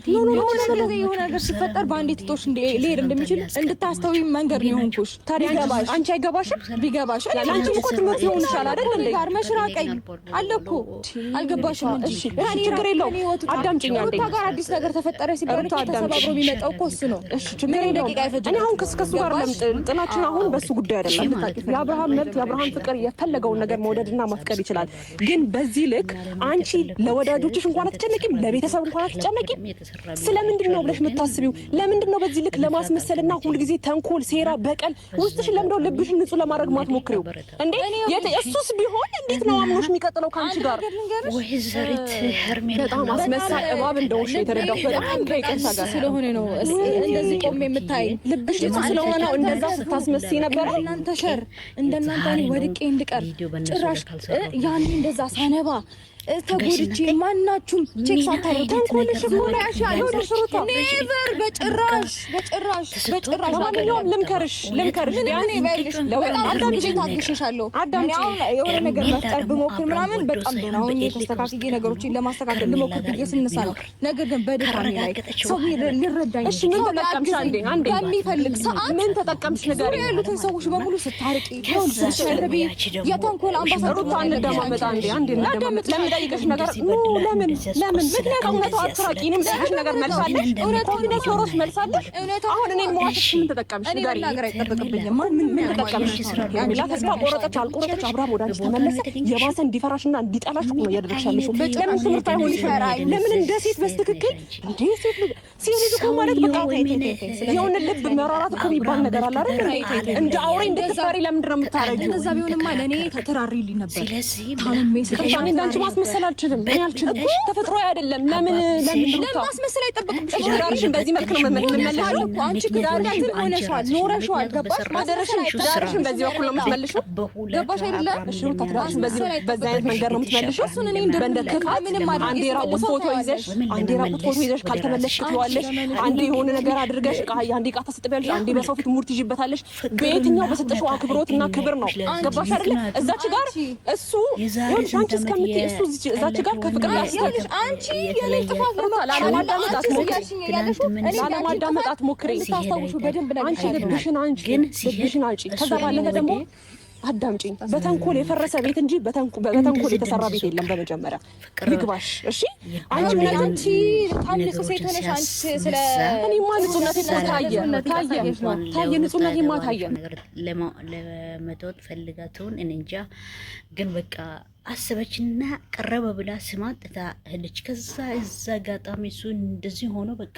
ኖ የሆነ ነገር ሲፈጠር በአንዴ ትቶሽ ሊሄድ እንደሚችል እንድታስተውይ መንገድ ነው የሆንኩሽ። ታዲያ ገባሽ? አንቺ አይገባሽም? ቢገባሽ አንቺ እኮ ትምህርት ይሆን ይችላል አይደል? እንዴ ጋር መሽራቀኝ አለ እኮ አልገባሽም እንጂ እሺ፣ ችግር የለውም አዳምጪኝ። አንዴ ጋር አዲስ ነገር ተፈጠረ ሲባል ተሰባብሮ የሚመጣው እኮ እሱ ነው። እሺ፣ ችግር የለውም። እኔ አሁን ከሱ ጋር ጥናችን አሁን በሱ ጉዳይ አይደለም። የአብርሃም መብት የአብርሃም ፍቅር የፈለገውን ነገር መውደድና ማፍቀር ይችላል። ግን በዚህ ልክ አንቺ ለወዳጆችሽ እንኳን አትጨነቂም፣ ለቤተሰብ እንኳን አትጨነቂም። ስለምንድን ነው ብለሽ የምታስቢው? ለምንድን ነው በዚህ ልክ ለማስመሰልና ሁልጊዜ ተንኮል፣ ሴራ፣ በቀል ውስጥሽ ለምደው ልብሽን ንጹህ ለማድረግ ማትሞክሪው እንዴ? እሱስ ቢሆን እንዴት ነው አምኖሽ የሚቀጥለው ካንቺ ጋር? ወይዘሪት ሄርሜላ በጣም አስመሳይ እባብ እንደሆንሽ የተረዳሁት በጣም ከይቅርታ ጋር ስለሆነ ነው። እንደዚህ ቆሜ የምታይ ልብሽ ንጹህ ስለሆነ ነው እንደዛ ስታስመስይ ነበር። እናንተ ሸር እንደናንተ ወድቄ እንድቀር ጭራሽ ያኔ እንደዛ ሳነባ ተጎድቼ ማናችሁም ቼክ ሳታደርጉ ተንኮልሽ ሆነ ያሻል ወደ ሽሩታ ኔቨር በጭራሽ ለማንኛውም ልምከርሽ ቢያኔ ባይልሽ አዳምጪ ታግሽሻለሁ። አዳምጪ የሆነ ነገር መፍጠር ብሞክር ምናምን በጣም ደህና ሆኜ ተስተካክዬ ነገሮችን ለማስተካከል ልሞክር ብዬ ስንሳ ነው። ነገር ግን በድካሜ ላይ ሰው ሊረዳኝ እሺ ምን ተጠቀምሽ? አንዴ በሚፈልግ ሰዓት ምን ተጠቀምሽ? ነገር ያሉትን ሰዎች በሙሉ ስታርቂ ይሁን ሸርቢ የተንኮል አምባሳደሩ አንደማመጣ አንዴ ለምን ጠይቀሽ ነገር ለምን ምክንያቱም ነው አትራቂንም ስለሽ ነገር መልሳለሽ። ኮንፊደንስ ኖሮሽ መልሳለሽ። አሁን እኔን መዋሸት ምን ተጠቀምሽ? ንገሪኝ። ነገር አይጠበቅብኝም። ምን ተጠቀምሽ? ያሚላ ተስፋ ቆረጠች አልቆረጠች አብርሃም ወደ አንቺ ተመለሰ። የባሰ እንዲፈራሽና እንዲጠላሽ ነው ያደረግሻለሽ። ለምን ትምህርት አይሆን ይፈራል? ለምን እንደ ሴት በስትክክል እንዴ ሴት ልጅ እኮ ማለት በቃ የሆነ ልብ መራራት እኮ የሚባል ነገር አለ አይደል? እንደ አውሬ እንድትፈሪ ለምንድን ነው የምታረጊው? እንደዛ ቢሆንማ ለእኔ ተተራሪልኝ ነበር። ታምሜ ስለሻኔ እንዳንቺ ማስመሰል አልችልም። እኔ አልችልም። ተፈጥሮ አይደለም። ለምን ማስመሰል አይጠበቅብሽም። ትዳርሽን በዚህ መልክ ነው የምትመልሺው እኮ አንቺ ትዳርሽን ሆነሻል ኖረሻል። ገባሽ? ትዳርሽን በዚህ በኩል ነው የምትመልሺው። ገባሽ አይደለ? እሺ ትዳርሽን በዚህ አይነት መንገድ ነው የምትመልሺው። እሱን እኔ እንደ ክፋት አንዴ ራቁት ፎቶ ይዘሽ ካልተመለስሽ ትለዋለሽ። አንዴ የሆነ ነገር አድርገሽ አንዴ ዕቃ ታስጥቢያለሽ፣ አንዴ በሰው ፊት ሙድ ትይዥበታለሽ። በየትኛው በሰጠሽው አክብሮት እና ክብር ነው? ገባሽ አይደለ? እዛች ጋር እሱ ይኸውልሽ አንቺ እስከምትይ እሱ እዛች ጋር ከፍቅር ጋር ያስታልሽ አንቺ የኔ ጥፋት ነው። ላለማዳመጥ አትሞክሪ። ታስታውሹ በደንብ ነገር አንቺ ልብሽን አንቺ ከዛ ባለፈ ደግሞ አዳምጪኝ። በተንኮል የፈረሰ ቤት እንጂ በተንኮል የተሰራ ቤት የለም። በመጀመሪያ ልግባሽ። እሺ አንቺ ታምልስ ሴት ሆነሽ አንቺ ስለ እኔማ ንጹህነቴ ታየ ንጹህነቴማ ታየ ለመተውት ፈልጋቱን እንጃ ግን በቃ አሰበችና ቀረበ ብላ ስማት ሄደች። ከዛ እዛ አጋጣሚ እሱ እንደዚህ ሆኖ በቃ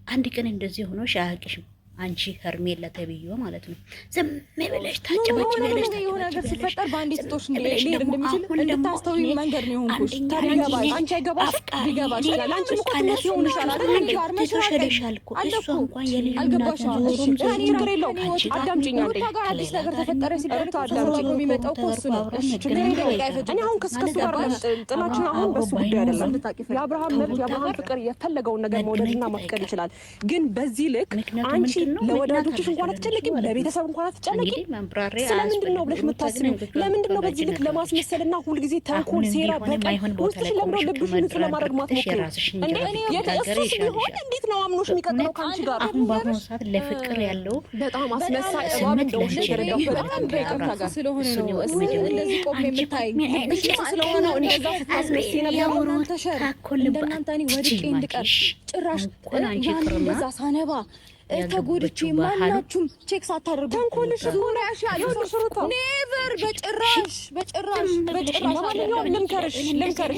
አንድ ቀን እንደዚህ ሆኖ ሻቅሽም አንቺ ሄርሜላ ተብዬው ማለት ነው። ዝም ብለሽ ታጨበጭበለሽ። የሆነ ነገር ሲፈጠር በአንዴ ትቶሽ ሊሄድ እንደሚችል እንድታስተውይ መንገድ ነው የሆንኩሽ። ታዲያ ገባሽ? አንቺ አይገባሽ? ቢገባሽ ይላል። አንቺ እኮ ትምህርት ይሆን ይችላል አይደል? ጋር መሽራቀሻል እኮ እሱ እንኳን አልገባሽም። ችግር የለውም። አዳምጪኝ። አንዴ ጋር አዲስ ነገር ተፈጠረ ሲባል አዳምጪኝ። የሚመጣው እኮ እሱ ነው። እሺ ችግር የለውም። እኔ አሁን ከሱ ጋር ጥናችን አሁን በሱ ጉዳይ አይደለም። የአብርሃም መብት የአብርሃም ፍቅር የፈለገውን ነገር መውደድና ማፍቀር ይችላል። ግን በዚህ ልክ አንቺ ለወዳጆችሽ እንኳን አትጨነቂም፣ ለቤተሰብ እንኳን አትጨነቂም። ስለምንድን ነው ብለሽ የምታስቢው? ለምንድን ነው በዚህ ልክ ለማስመሰልና ሁልጊዜ ተንኮል፣ ሴራ፣ በቀል ውስጥሽ ለምደው ልብሽን ንጹህ ለማድረግ ማትሞክሪው እንዴ? እሱስ ቢሆን እንዴት ነው አምኖሽ የሚቀጥለው ካንቺ ጋር? አሁን በአሁኑ ሰዓት ለፍቅር ያለው በጣም አስመሳይ እባብ እንደሆንሽ የተረዳሁት በጣም ከይቅርታ ጋር ስለሆነ ነው። እንደዚህ ቆሜ የምታይ ልብሽ ስለሆነ ነው እንደዛ ስታስመስይ ነበር። እናንተ ሸር እንደናንተ እኔ ወድቄ እንድቀር ጭራሽ ያኔ እንደዛ ሳነባ ተጎድቼ ማናችሁም ቼክ ሳታደርጉ ተንኮልሽ ሆነ ያሻል ወደ ሽሩታ ኔቨር በጭራሽ ለማንኛውም ልምከርሽ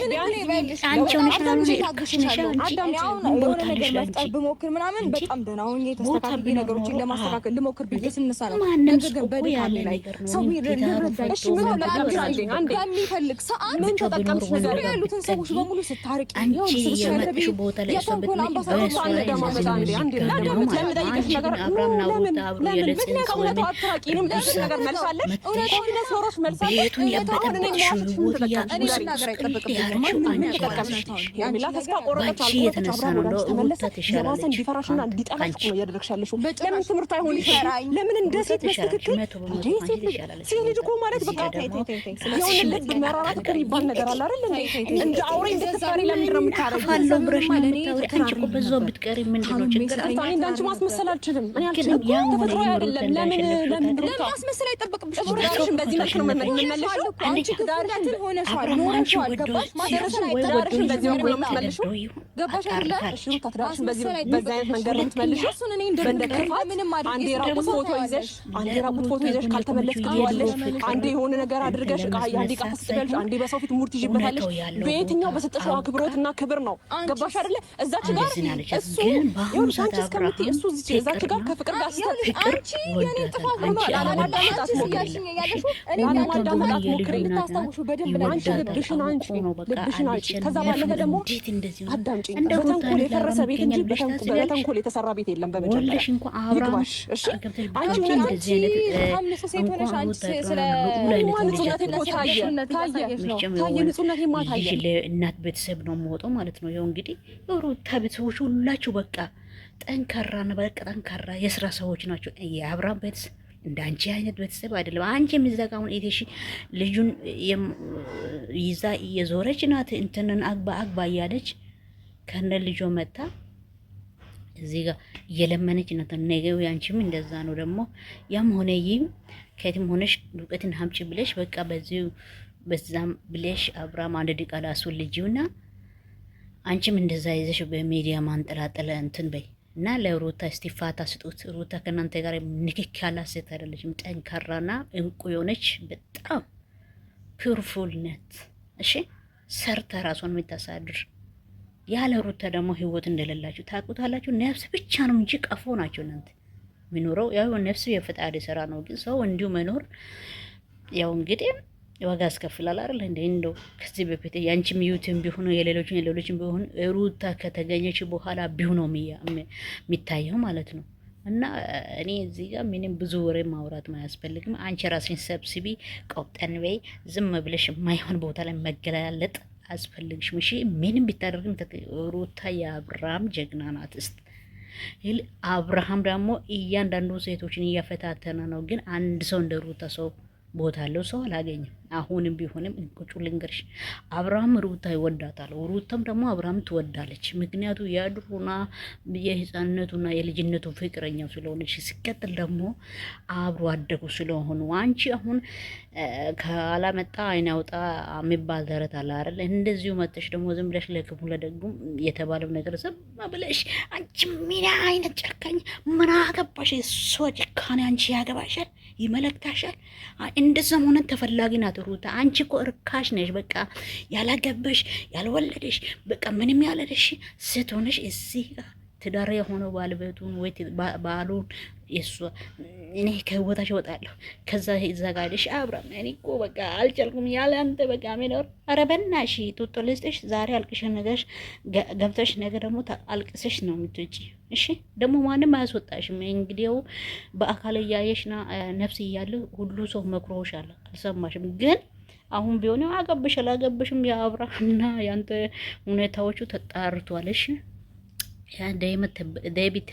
ቢያኔ ባይልሽ አዳምጪ ታግሽሻለሁ። አዳምጪ የሆነ ነገር መፍጠር ብሞክር ምናምን በጣም ደህና ሆኜ ተስተካክዬ ነገሮችን ለማስተካከል ልሞክር ብዬ ስንሳ ነው። ነገር ግን በድካሜ ላይ ሰው ይረዳኝ። እሺ ምን ተጠቀምሽ? አንዴ በሚፈልግ ሰዓት ምን ተጠቀምሽ? ነገር ያሉትን ሰዎች በሙሉ ስታርቂ ይሁን ስለሽ ቦታ ላይ የተንኮል አምባሳደሩ አንደማመጣ አንዴ ጠይቀሽ ነገር ለምን ምክንያቱም ነው አትራቂንም ለዚህ ነገር መልሳለሽ። ኮንፊደንስ ኖሮሽ መልሳለሽ። አሁን እኔ ነገር አይጠበቅብኝም። ምን ተጠቀምሽ? ያሚላ ተስፋ ቆረጠች አልቆረጠች አብርሃም ወደ አንቺ ተመለሰ። የባሰ እንዲፈራሽና እንዲጠላሽ ነው ያደረግሻለሽ። ለምን ትምህርት አይሆን ይፈራል? ለምን እንደ ሴት በስትክክል እንዴ ሴት ልጅ እኮ ማለት በቃ የሆነ ልብ መራራት እኮ የሚባል ነገር አለ አይደል? እንደ አውሬ እንድትፈሪ ለምን ነው የምታረጊው? አፋለው ብረሽ ነው የምታወሪ። አንቺ እኮ በዛው ብትቀሪ ምንድን ነው ችግር? እኔ እንዳንቺ ማስመሰል አልችልም። እኔ አልችልም። ተፈጥሮ አይደለም። ለምን ማስመሰል አይጠበቅብሽም። ሹራሽን በዚህ መልክ ነው የምመለሽው። አንቺ ትዳርሽን ሆነሻል፣ ኖረሻል። ገባሽ? ማደረሻል አይተዳርሽን በዚህ መልክ ነው የምትመልሽው። ገባሽ አይደለ? እሺ ሩታ ትዳርሽን በዚህ አይነት መንገድ ነው የምትመልሽው። እሱን እኔ እንደከፋት አንዴ ራቁት ፎቶ ይዘሽ ካልተመለስክ ትዋለሽ። አንዴ የሆነ ነገር አድርገሽ አንዴ ቃ ትስበልሽ፣ አንዴ በሰው ፊት ሙድ ትይዥበታለሽ። በየትኛው በሰጠሽው አክብሮትና ክብር ነው? ገባሽ አይደለ? እዛች ጋር እሱ ይሁን አንቺ እስከምትይ እሱ እዛች ጋር ከፍቅር ጋር አንቺ የኔ ጥፋት ሆኖ ላለማዳመጥ አትሞክሪ። ላለማዳመጥ አትሞክሪ። ልታስታውሹ በደንብ ነው። አንቺ ልብሽን አንቺ ከዛ ባለፈ ደግሞ አዳምጪ። በተንኮል የፈረሰ ቤት እንጂ በተንኮል የተሰራ ቤት የለም። በመጀመሪያ ይግባሽ። እሺ አንቺ ታምነሽ ሴት ሆነሽ አንቺ ስለ ንጹህነት ታየ ንጹህነት ማታየ እናት ቤተሰብ ነው የምወጣው ማለት ነው። ይኸው እንግዲህ ሩታ ቤተሰቦች ሁላችሁ በቃ ጠንካራ ነው። በቃ ጠንካራ የስራ ሰዎች ናቸው። የአብርሃም ቤተሰብ እንደ አንቺ አይነት ቤተሰብ አይደለም። አንቺ የሚዘጋውን ኢቴሺ ልጁን ይዛ እየዞረች ናት። እንትንን አግባ እያለች ከነ ልጆ መታ እዚህ ጋር እየለመነች ናት። ነገው ያንቺም እንደዛ ነው። ደግሞ ያም ሆነ ይህም ከየትም ሆነሽ ዱቄትን ሀምጪ ብለሽ በቃ በዛም ብለሽ አብርሃም አንድ ዲቃላ አስወልጂውና አንቺም እንደዛ ይዘሽ በሚዲያ ማንጠላጠለ እንትን በይ እና ለሩታ እስቲፋታ ስጡት። ሩታ ከእናንተ ጋር ንክክ ያላት ሴት አይደለችም። ጠንካራና እንቁ የሆነች በጣም ፒውርፉል ነት። እሺ ሰርታ ራሷን የምታሳድር ያለ ሩታ ደግሞ ህይወት እንደሌላችሁ ታውቁታላችሁ። ነፍስ ብቻ ነው እንጂ ቀፎ ናቸው እናንተ የሚኖረው። ያው ነፍስ የፈጣሪ ስራ ነው፣ ግን ሰው እንዲሁ መኖር ያው እንግዲህ ዋጋ ያስከፍላል አይደል እንዴ? እንደው ከዚህ በፊት ያንቺም ዩቲዩብ ቢሆን የሌሎችን ቢሆን ሩታ ከተገኘች በኋላ ቢሆን ነው የሚታየው ማለት ነው። እና እኔ እዚህ ጋር ምንም ብዙ ወሬ ማውራት አያስፈልግም። አንቺ ራስሽን ሰብስቢ፣ ቆጠን በይ። ዝም ብለሽ የማይሆን ቦታ ላይ መገላለጥ አያስፈልግሽም። እሺ ምንም ቢታደርግም ሩታ የአብርሃም ጀግና ናት። አብርሃም ደግሞ እያንዳንዱ ሴቶችን እያፈታተነ ነው። ግን አንድ ሰው እንደ ሩታ ሰው ቦታ አለው ሰው አላገኝም። አሁንም ቢሆንም እንቁጩ ልንገርሽ፣ አብርሃም ሩታ ይወዳታል፣ ሩታም ደግሞ አብርሃም ትወዳለች። ምክንያቱ ያድሩና የህፃንነቱና የልጅነቱ ፍቅረኛው ስለሆነች፣ ሲቀጥል ደግሞ አብሮ አደጉ ስለሆኑ አንቺ አሁን ካላመጣ አይን ያውጣ የሚባል ተረት አለ አይደል? እንደዚሁ መጥተሽ ደግሞ ዝም ብለሽ ለክፉ ለደጉም የተባለው ነገር ዝም ብለሽ አንቺ ምን አይነት ጨካኝ ምን አገባሽ? እሷ ጭካኔ አንቺ ያገባሻል? ይመለክታሻል? እንደዛ ሆነ ተፈላጊ ናት ሩታ። አንቺ እኮ እርካሽ ነሽ። በቃ ያላገበሽ ያልወለደሽ በቃ ምንም ያለደሽ ስትሆነሽ እዚህ ጋር ትዳር የሆነው ባለቤቱን ወይ ባሉን የሷ እኔ ከቦታሽ ወጣለሁ ከዛ ይዘጋልሽ አብራም እኔ እኮ በቃ አልቻልኩም ያለ አንተ በቃ መኖር። ኧረ በእናትሽ ጡጦ ልስጥሽ ዛሬ አልቅሽ ነገሽ ገብተሽ ነገ ደግሞ አልቅሰሽ ነው የምትወጪ። እሺ ደግሞ ማንም አያስወጣሽም። እንግዲያው በአካል እያየሽና ነፍስ እያለ ሁሉ ሰው መክሮሻል፣ አልሰማሽም። ግን አሁን ቢሆን አገብሽ አላገብሽም የአብርሃምና ያንተ ሁኔታዎቹ ተጣርቷል። እሺ ያ ዴቢት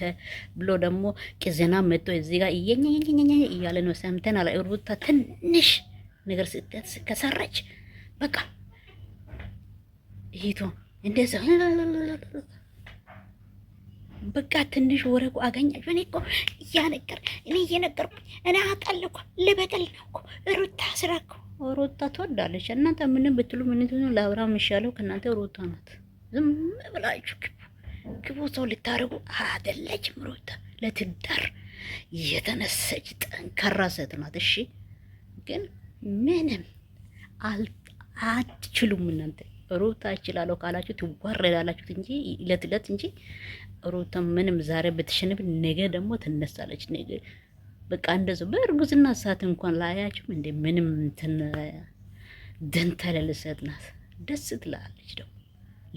ብሎ ደግሞ ቅዘና መጥቶ እዚህ ጋር እየኛኛኛ እያለ ነው። ሰምተናል። ሩታ ትንሽ ነገር ስህተት ከሰራች በቃ ይሄቶ እንደዛ በቃ ትንሽ ወረቁ አገኛችሁ። እኔ እኮ እኔ እየነገርኩኝ እኔ አውቃለሁ እኮ ልበቀል ነው እኮ ሩታ ስራ እኮ ሩታ ትወዳለች። እናንተ ምንም ብትሉ ምን ትሆኑ ለአብርሃም የሚሻለው ከእናንተ ሩታ ናት። ዝም ብላችሁ ግቡ ሰው ልታረጉ አይደለችም ሩታ። ለትዳር የተነሰች ጠንካራ ሴት ናት። እሺ ግን ምንም አትችሉም እናንተ። ሩታ እችላለሁ ካላችሁ ትዋረዳላችሁ እንጂ እለት እንጂ ሩታ ምንም ዛሬ ብትሸንፍ ነገ ደግሞ ትነሳለች። ነገ በቃ እንደዚህ በእርጉዝና ሰዓት እንኳን ላያችሁም እንደ ምንም እንትን ደንታ የሌለ ሴት ናት። ደስ ትላለች ደግሞ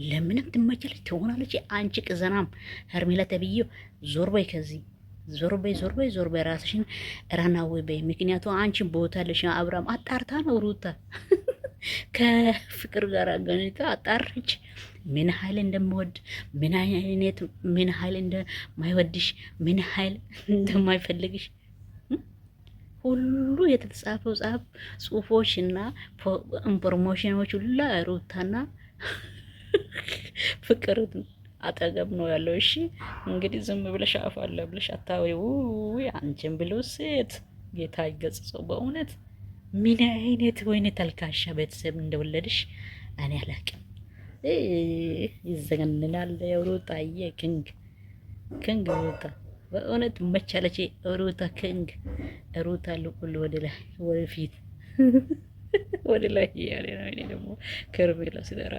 ለምንም ትመቸለች ትሆናለች። አንቺ ቅዘናም ሄርሜላ ተብዬው ዞር በይ ከዚህ ዞር በይ ራስሽን ራናዊ በይ። ምክንያቱ አንቺ ቦታ ለሽ አብርሃም አጣርታ ነው ሩታ ከፍቅር ጋር አገናኝታ አጣርች ምን ኃይል እንደምወድ ምን ኃይል እንደማይወድሽ ምን ኃይል እንደማይፈልግሽ ሁሉ የተጻፈው ጽሁፎችና ኢንፎርሜሽኖች ሁሉ ሩታና ፍቅር አጠገብ ነው ያለው። እሺ እንግዲህ ዝም ብለሽ አፍ አለ ብለሽ አታውሪ። ውይ አንቺን ብሎ ሴት ጌታ ይገጽጸው በእውነት ምን አይነት ወይኔ ተልካሻ ቤተሰብ እንደወለድሽ እኔ አላውቅም። ይዘገንናል። ሩታዬ ክንግ ሩታ በእውነት መቻለች። ሩታ ክንግ ሩታ ልቁል ወደ ላይ ወደፊት ወደ ላይ ያለ ነው። እኔ ደግሞ ከርቤላ ሲደራ